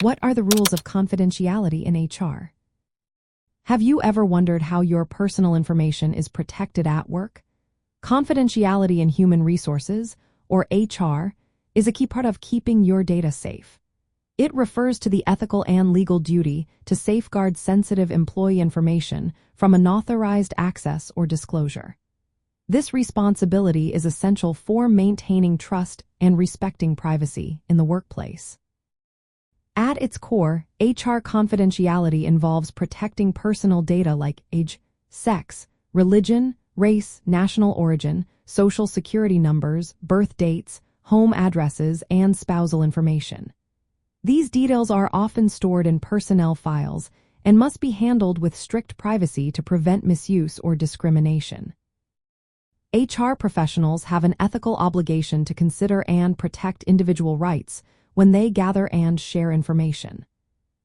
What are the rules of confidentiality in HR? Have you ever wondered how your personal information is protected at work? Confidentiality in human resources, or HR, is a key part of keeping your data safe. It refers to the ethical and legal duty to safeguard sensitive employee information from unauthorized access or disclosure. This responsibility is essential for maintaining trust and respecting privacy in the workplace. At its core, HR confidentiality involves protecting personal data like age, sex, religion, race, national origin, social security numbers, birth dates, home addresses, and spousal information. These details are often stored in personnel files and must be handled with strict privacy to prevent misuse or discrimination. HR professionals have an ethical obligation to consider and protect individual rights when they gather and share information.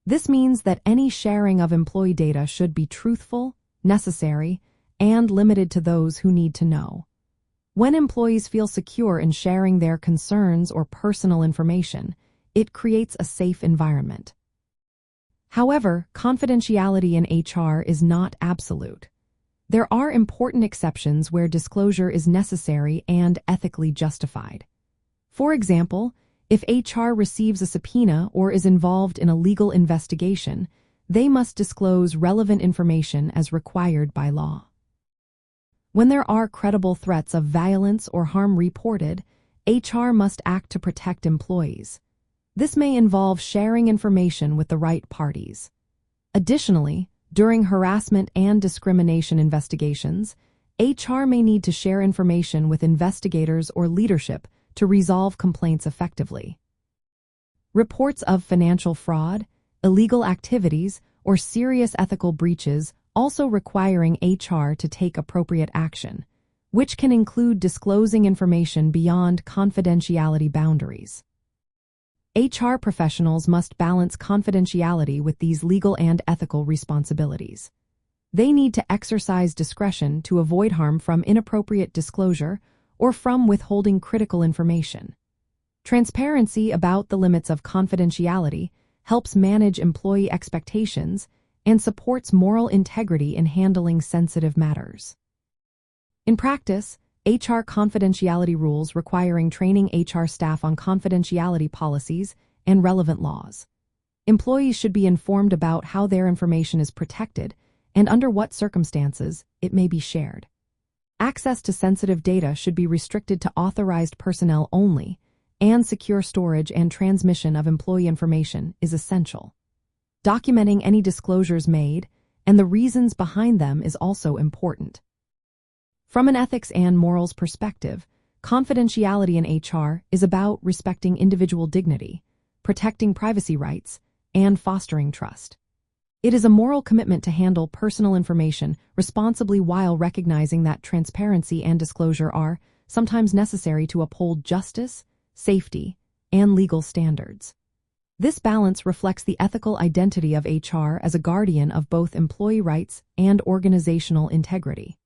This means that any sharing of employee data should be truthful, necessary, and limited to those who need to know. When employees feel secure in sharing their concerns or personal information, it creates a safe environment. However, confidentiality in HR is not absolute. There are important exceptions where disclosure is necessary and ethically justified. For example, if HR receives a subpoena or is involved in a legal investigation, they must disclose relevant information as required by law. When there are credible threats of violence or harm reported, HR must act to protect employees. This may involve sharing information with the right parties. Additionally, during harassment and discrimination investigations, HR may need to share information with investigators or leadership to resolve complaints effectively. Reports of financial fraud, illegal activities, or serious ethical breaches also requiring HR to take appropriate action, which can include disclosing information beyond confidentiality boundaries. HR professionals must balance confidentiality with these legal and ethical responsibilities. They need to exercise discretion to avoid harm from inappropriate disclosure or from withholding critical information. Transparency about the limits of confidentiality helps manage employee expectations and supports moral integrity in handling sensitive matters. In practice, HR confidentiality rules requiring training HR staff on confidentiality policies and relevant laws. Employees should be informed about how their information is protected and under what circumstances it may be shared. Access to sensitive data should be restricted to authorized personnel only, and secure storage and transmission of employee information is essential. Documenting any disclosures made and the reasons behind them is also important. From an ethics and morals perspective, confidentiality in HR is about respecting individual dignity, protecting privacy rights, and fostering trust. It is a moral commitment to handle personal information responsibly while recognizing that transparency and disclosure are sometimes necessary to uphold justice, safety, and legal standards. This balance reflects the ethical identity of HR as a guardian of both employee rights and organizational integrity.